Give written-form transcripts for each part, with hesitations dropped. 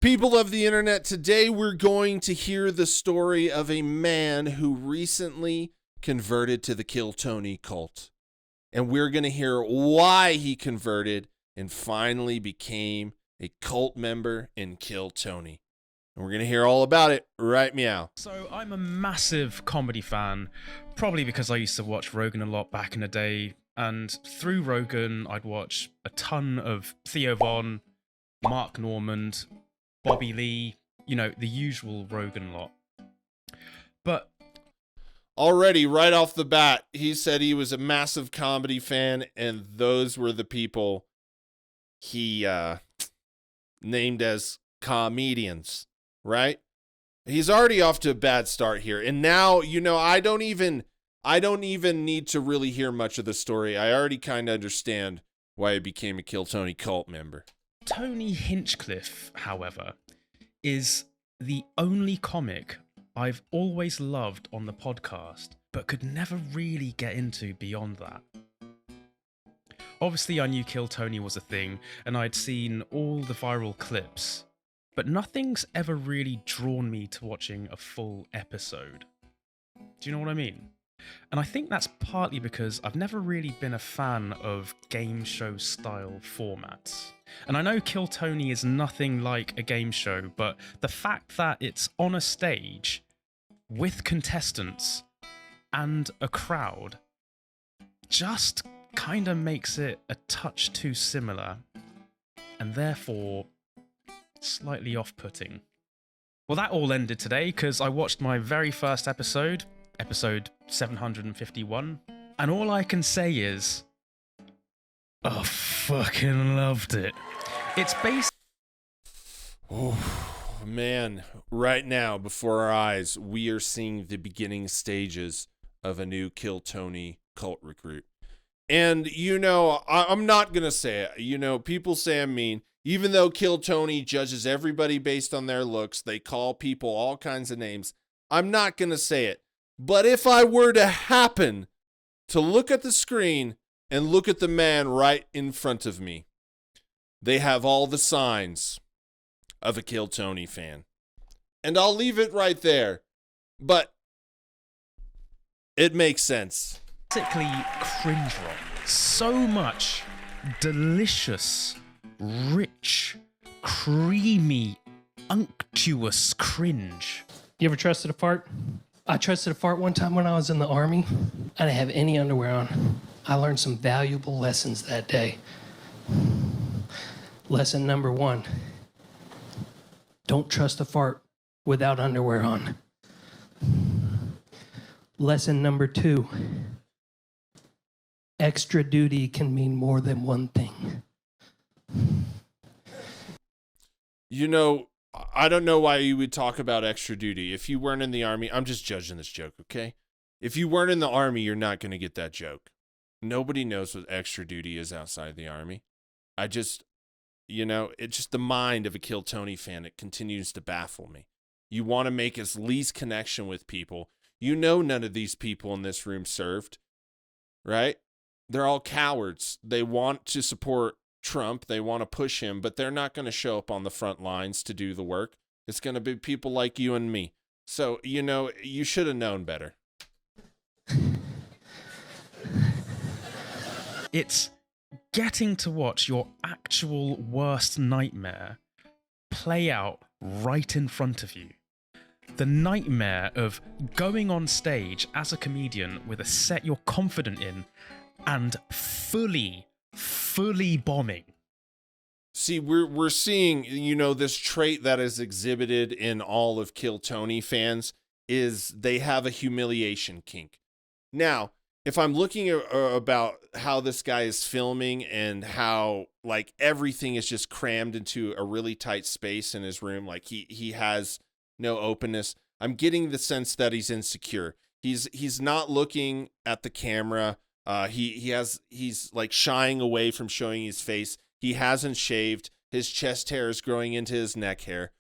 People of the internet, today we're going to hear the story of a man who recently converted to the Kill Tony cult. And we're going to hear why he converted and finally became a cult member in Kill Tony. And we're going to hear all about it right meow. So I'm a massive comedy fan, probably because I used to watch Rogan a lot back in the day. And through Rogan, I'd watch a ton of Theo Von, Mark Normand, Bobby Lee, you know, the usual Rogan lot. But already, right off the bat, he said he was a massive comedy fan, and those were the people he named as comedians, right? He's already off to a bad start here. And now, you know, I don't even need to really hear much of the story. I already kind of understand why he became a Kill Tony cult member. Tony Hinchcliffe, however, is the only comic I've always loved on the podcast, but could never really get into beyond that. Obviously, I knew Kill Tony was a thing, and I'd seen all the viral clips, but nothing's ever really drawn me to watching a full episode. Do you know what I mean? And I think that's partly because I've never really been a fan of game show style formats. And I know Kill Tony is nothing like a game show, but the fact that it's on a stage with contestants and a crowd just kind of makes it a touch too similar, and therefore slightly off-putting. Well, that all ended today because I watched my very first episode 751, and all I can say is I fucking loved it. It's based... Oh, man. Right now, before our eyes, we are seeing the beginning stages of a new Kill Tony cult recruit. And, you know, I'm not going to say it. You know, people say I'm mean. Even though Kill Tony judges everybody based on their looks, they call people all kinds of names. I'm not going to say it. But if I were to happen to look at the screen and look at the man right in front of me, they have all the signs of a Kill Tony fan. And I'll leave it right there. But it makes sense. Basically cringe rock. So much delicious, rich, creamy, unctuous cringe. You ever trusted a fart? I trusted a fart one time when I was in the Army. I didn't have any underwear on. I learned some valuable lessons that day. Lesson number 1, don't trust a fart without underwear on. Lesson number 2, extra duty can mean more than one thing. You know, I don't know why you would talk about extra duty. If you weren't in the Army, I'm just judging this joke, okay? If you weren't in the Army, you're not going to get that joke. Nobody knows what extra duty is outside the Army. You know, it's just the mind of a Kill Tony fan. It continues to baffle me. You want to make as least connection with people. You know none of these people in this room served, right? They're all cowards. They want to support Trump. They want to push him, but they're not going to show up on the front lines to do the work. It's going to be people like you and me. So, you know, you should have known better. It's getting to watch your actual worst nightmare play out right in front of you. The nightmare of going on stage as a comedian with a set you're confident in and fully bombing. See, we're seeing, you know, this trait that is exhibited in all of Kill Tony fans is they have a humiliation kink. Now, if I'm looking about how this guy is filming and how like everything is just crammed into a really tight space in his room, like he has no openness, I'm getting the sense that he's insecure. He's not looking at the camera. He's like shying away from showing his face. He hasn't shaved. His chest hair is growing into his neck hair.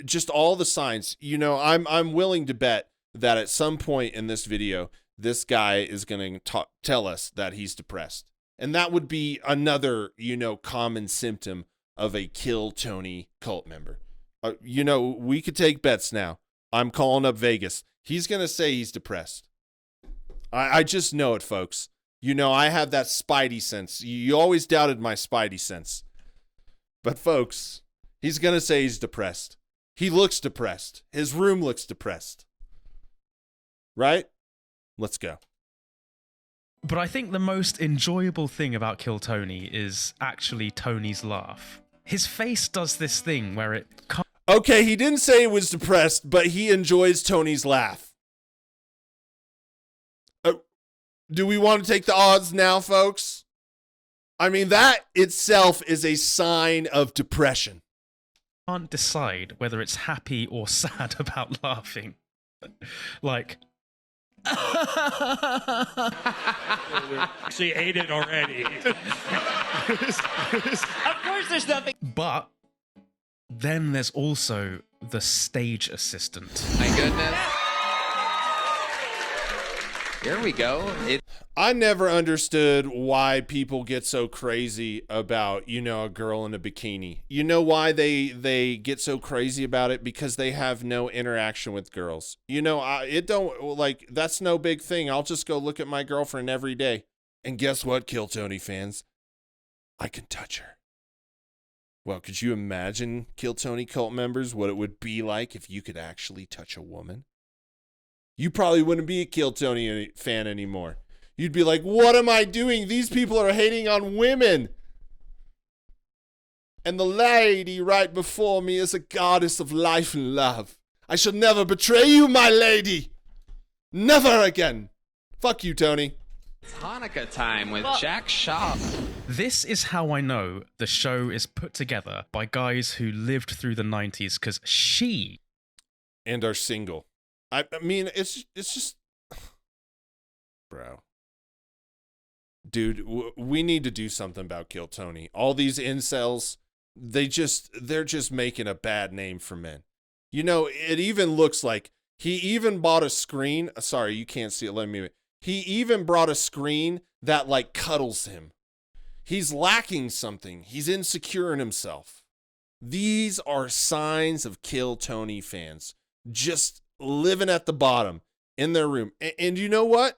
Just all the signs. You know, I'm willing to bet that at some point in this video, this guy is going to tell us that he's depressed. And that would be another, you know, common symptom of a Kill Tony cult member. You know, we could take bets now. I'm calling up Vegas. He's going to say he's depressed. I just know it, folks. You know, I have that spidey sense. You always doubted my spidey sense. But, folks, he's going to say he's depressed. He looks depressed. His room looks depressed. Right? Let's go. But I think the most enjoyable thing about Kill Tony is actually Tony's laugh. His face does this thing where it... Okay, he didn't say he was depressed, but he enjoys Tony's laugh. Do we want to take the odds now, folks? I mean, that itself is a sign of depression. Can't decide whether it's happy or sad about laughing. Like... She ate it already. Of course there's nothing. But then there's also the stage assistant. My goodness. Here we go. I never understood why people get so crazy about, you know, a girl in a bikini. You know why they get so crazy about it? Because they have no interaction with girls. You know, that's no big thing. I'll just go look at my girlfriend every day. And guess what, Kill Tony fans? I can touch her. Well, could you imagine, Kill Tony cult members, what it would be like if you could actually touch a woman? You probably wouldn't be a Kill Tony fan anymore. You'd be like, what am I doing? These people are hating on women. And the lady right before me is a goddess of life and love. I shall never betray you, my lady. Never again. Fuck you, Tony. It's Hanukkah time with Jack Shaw. This is how I know the show is put together by guys who lived through the 90s, because she... And are single. I mean, it's just... Bro. Dude, we need to do something about Kill Tony. All these incels, they're just making a bad name for men. You know, it even looks like he even bought a screen. Sorry, you can't see it. Let me... He even brought a screen that, like, cuddles him. He's lacking something. He's insecure in himself. These are signs of Kill Tony fans. Just living at the bottom in their room. And you know what?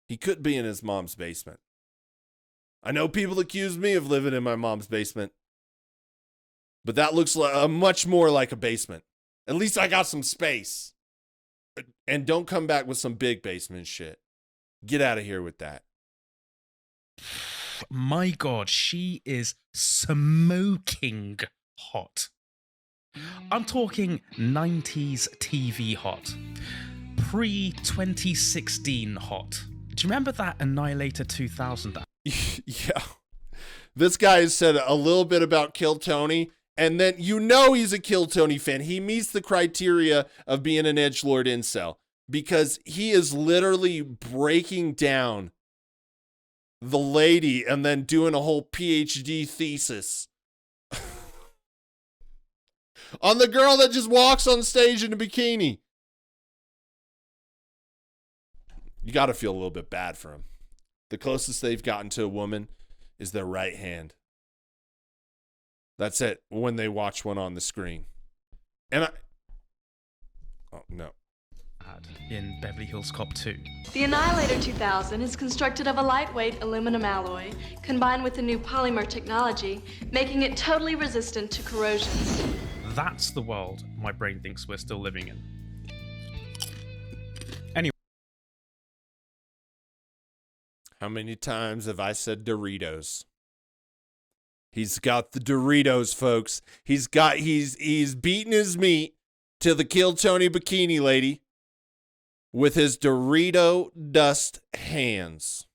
He could be in his mom's basement. I know people accuse me of living in my mom's basement. But that looks like much more like a basement. At least I got some space. And don't come back with some big basement shit. Get out of here with that. My God, she is smoking hot. I'm talking 90s TV hot. Pre-2016 hot. Do you remember that Annihilator 2000? Yeah. This guy has said a little bit about Kill Tony, and then you know he's a Kill Tony fan. He meets the criteria of being an edgelord incel because he is literally breaking down the lady and then doing a whole PhD thesis on the girl that just walks on stage in a bikini. You got to feel a little bit bad for him. The closest they've gotten to a woman is their right hand. That's it when they watch one on the screen. Oh, no. In Beverly Hills Cop 2. The Annihilator 2000 is constructed of a lightweight aluminum alloy combined with a new polymer technology, making it totally resistant to corrosion. That's the world my brain thinks we're still living in. Anyway. How many times have I said Doritos? He's got the Doritos, folks. He's beating his meat to the Kill Tony bikini lady with his Dorito dust hands.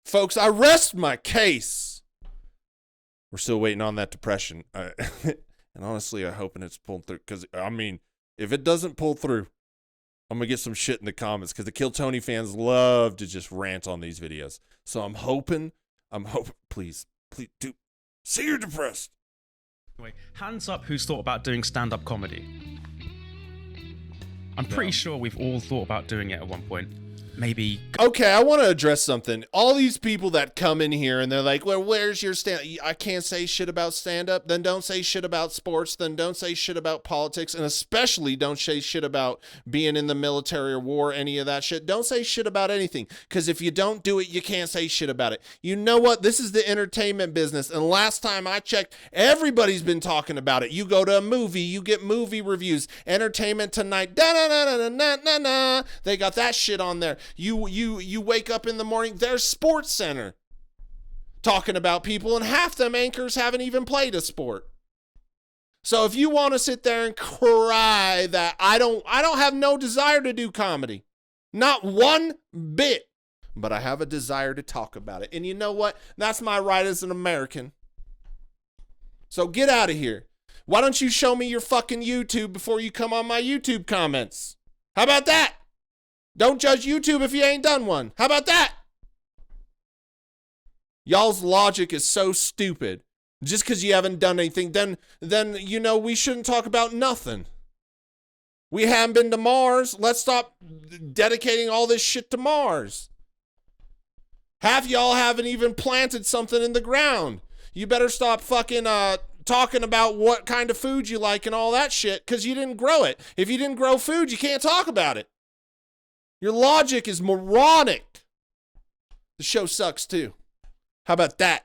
Folks, I rest my case. We're still waiting on that depression. And honestly, I'm hoping it's pulled through. Because, I mean, if it doesn't pull through, I'm going to get some shit in the comments. Because the Kill Tony fans love to just rant on these videos. So I'm hoping, please do. See, you're depressed. Anyway, hands up who's thought about doing stand-up comedy. I'm pretty sure we've all thought about doing it at one point. maybe Okay, I want to address something. All these people that come in here and they're like, well, where's your stand? I can't say shit about stand-up. Then don't say shit about sports. Then don't say shit about politics. And especially don't say shit about being in the military or war, any of that shit. Don't say shit about anything. Because if you don't do it, you can't say shit about it. You know what? This is the entertainment business. And last time I checked, everybody's been talking about it. You go to a movie, you get movie reviews. Entertainment Tonight. Da-na-na-na-na-na-na. They got that shit on there. You wake up in the morning, there's Sports Center talking about people, and half them anchors haven't even played a sport. So if you want to sit there and cry that I don't have no desire to do comedy, not one bit, but I have a desire to talk about it. And you know what? That's my right as an American. So get out of here. Why don't you show me your fucking YouTube before you come on my YouTube comments? How about that? Don't judge YouTube if you ain't done one. How about that? Y'all's logic is so stupid. Just because you haven't done anything, then you know we shouldn't talk about nothing. We haven't been to Mars. Let's stop dedicating all this shit to Mars. Half y'all haven't even planted something in the ground. You better stop fucking talking about what kind of food you like and all that shit because you didn't grow it. If you didn't grow food, you can't talk about it. Your logic is moronic. The show sucks too. How about that?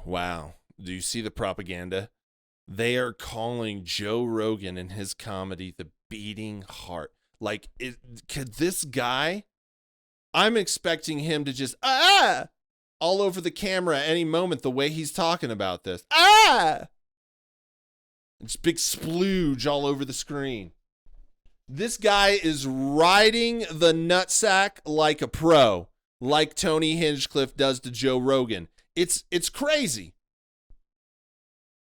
Wow. Do you see the propaganda? They are calling Joe Rogan and his comedy the beating heart. Like, could this guy, I'm expecting him to just, all over the camera at any moment the way he's talking about this. Just big splooge all over the screen. This guy is riding the nutsack like a pro, like Tony Hinchcliffe does to Joe Rogan. It's crazy.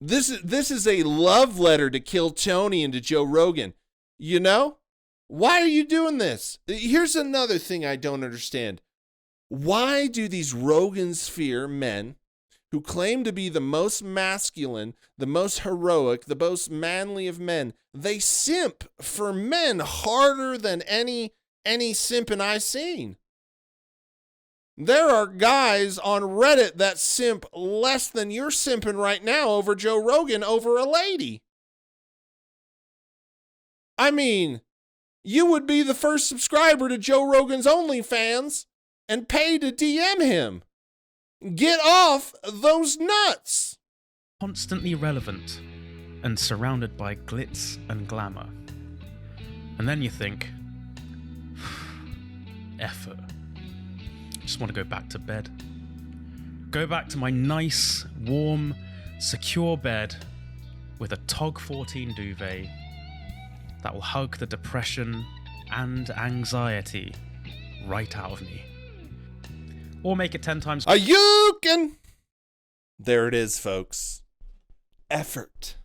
This is a love letter to Kill Tony and to Joe Rogan. You know? Why are you doing this? Here's another thing I don't understand. Why do these rogansphere men who claim to be the most masculine, the most heroic, the most manly of men, they simp for men harder than any simping I've seen? There are guys on Reddit that simp less than you're simping right now over Joe Rogan over a lady. I mean, you would be the first subscriber to Joe Rogan's OnlyFans and pay to DM him. Get off those nuts. constantly relevant and surrounded by glitz and glamour. And then you think, effort. Just want to go back to bed. Go back to my nice, warm, secure bed with a TOG 14 duvet that will hug the depression and anxiety right out of me. Or make it 10 times. You can. There it is, folks. Effort.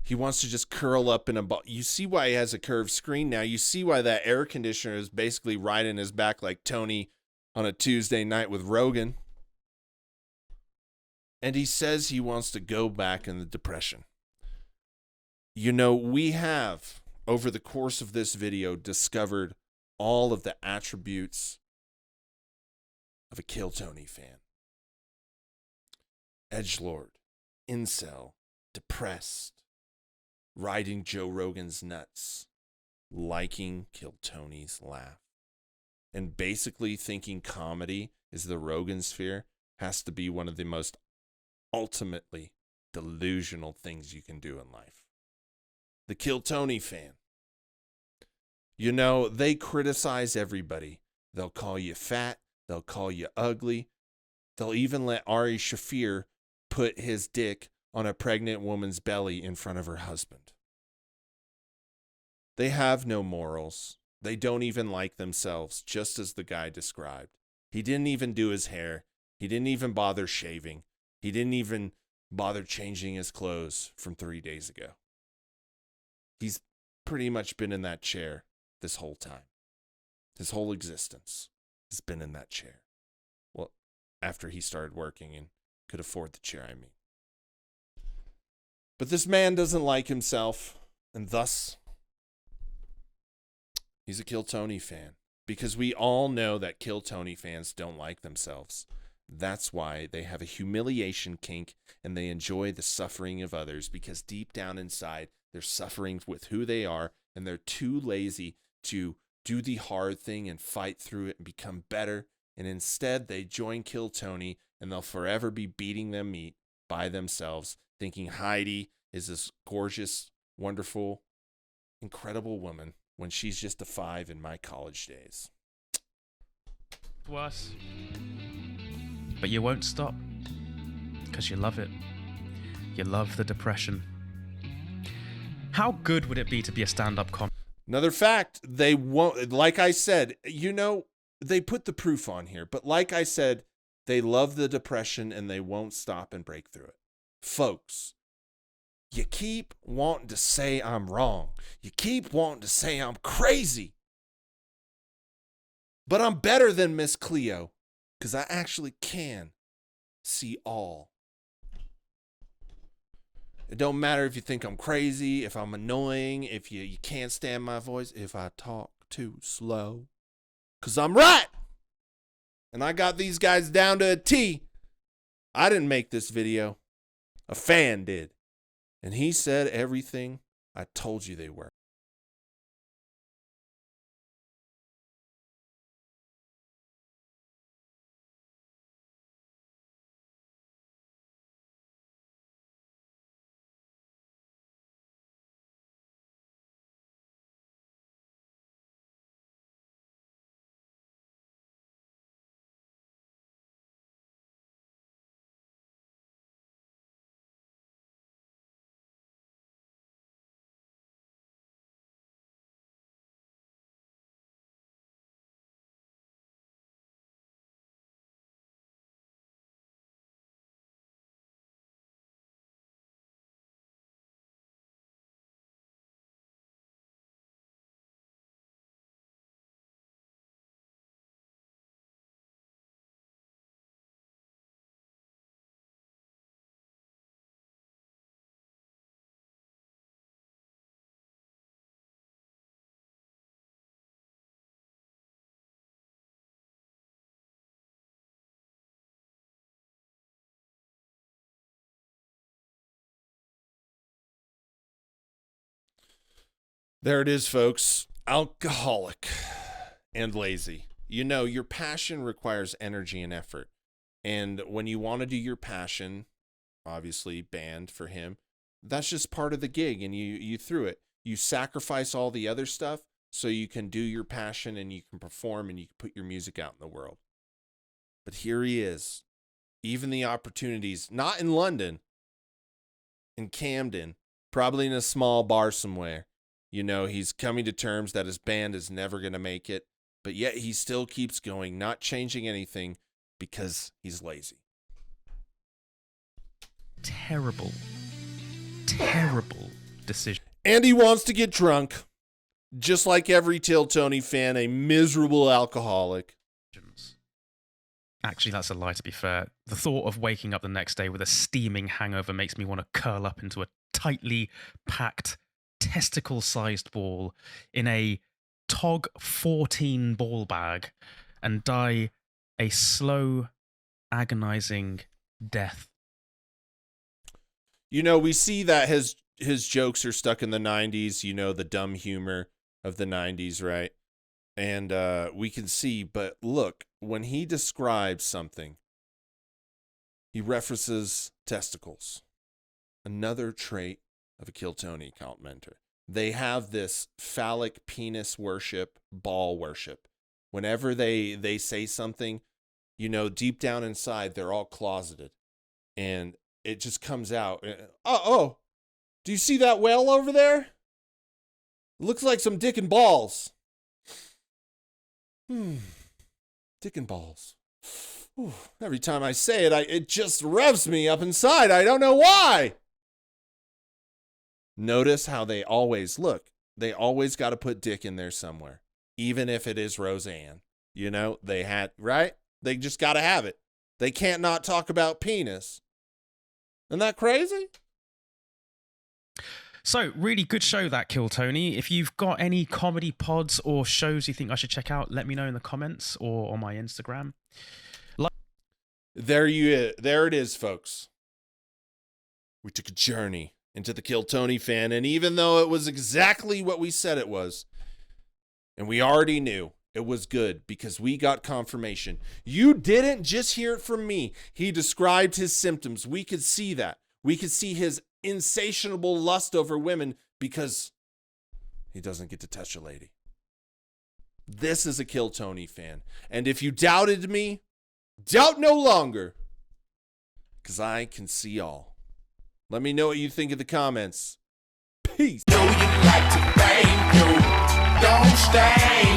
He wants to just curl up in a ball. You see why he has a curved screen now. You see why that air conditioner is basically riding his back like Tony on a Tuesday night with Rogan. And he says he wants to go back in the depression. You know, we have, over the course of this video, discovered all of the attributes of a Kill Tony fan. Edgelord, incel, depressed, riding Joe Rogan's nuts, liking Kill Tony's laugh, and basically thinking comedy is the rogansphere has to be one of the most ultimately delusional things you can do in life. The Kill Tony fan. You know, they criticize everybody. They'll call you fat. They'll call you ugly. They'll even let Ari Shaffir put his dick on a pregnant woman's belly in front of her husband. They have no morals. They don't even like themselves, just as the guy described. He didn't even do his hair. He didn't even bother shaving. He didn't even bother changing his clothes from 3 days ago. He's pretty much been in that chair this whole time. His whole existence has been in that chair. Well, after he started working and could afford the chair, I mean. But this man doesn't like himself, and thus he's a Kill Tony fan. Because we all know that Kill Tony fans don't like themselves. That's why they have a humiliation kink and they enjoy the suffering of others, because deep down inside, they're suffering with who they are and they're too lazy to do the hard thing and fight through it and become better. And instead, they join Kill Tony and they'll forever be beating them meat by themselves, thinking Heidi is this gorgeous, wonderful, incredible woman when she's just a 5 in my college days. Worse. But you won't stop, because you love it. You love the depression. How good would it be to be a stand-up comic? Another fact, they won't, like I said, you know, they put the proof on here, but like I said, they love the depression and they won't stop and break through it. Folks, you keep wanting to say I'm wrong. You keep wanting to say I'm crazy. But I'm better than Miss Cleo, because I actually can see all. It don't matter if you think I'm crazy, if I'm annoying, if you can't stand my voice, if I talk too slow. Because I'm right. And I got these guys down to a T. I didn't make this video. A fan did. And he said everything I told you they were. There it is, folks. Alcoholic and lazy. You know, your passion requires energy and effort. And when you want to do your passion, obviously banned for him, that's just part of the gig, and you threw it. You sacrifice all the other stuff so you can do your passion and you can perform and you can put your music out in the world. But here he is. Even the opportunities, not in London, in Camden, probably in a small bar somewhere. You know, he's coming to terms that his band is never going to make it, but yet he still keeps going, not changing anything because he's lazy. Terrible decision. And he wants to get drunk, just like every Till Tony fan, a miserable alcoholic. Actually, that's a lie, to be fair. The thought of waking up the next day with a steaming hangover makes me want to curl up into a tightly packed, testicle-sized ball in a Tog 14 ball bag and die a slow, agonizing death. You know, we see that his jokes are stuck in the 90s, you know, the dumb humor of the 90s, right? And we can see, but look, when he describes something, he references testicles. Another trait of a Kill Tony commenter. They have this phallic penis worship, ball worship. Whenever they say something, you know, deep down inside, they're all closeted. And it just comes out. Oh, do you see that whale over there? It looks like some dick and balls. Dick and balls. Ooh, every time I say it, it just revs me up inside. I don't know why. Notice how they always look. They always got to put dick in there somewhere, even if it is Roseanne. You know, they had, right? They just got to have it. They can't not talk about penis. Isn't that crazy? So, really good show, that Kill Tony. If you've got any comedy pods or shows you think I should check out, let me know in the comments or on my Instagram. There it is, folks. We took a journey into the Kill Tony fan, and even though it was exactly what we said it was, and we already knew it was good because we got confirmation. You didn't just hear it from me. He described his symptoms. We could see that. We could see his insatiable lust over women because he doesn't get to touch a lady. This is a Kill Tony fan. And if you doubted me, doubt no longer, because I can see all. Let me know what you think in the comments. Peace. Know you like to bang, you don't stay.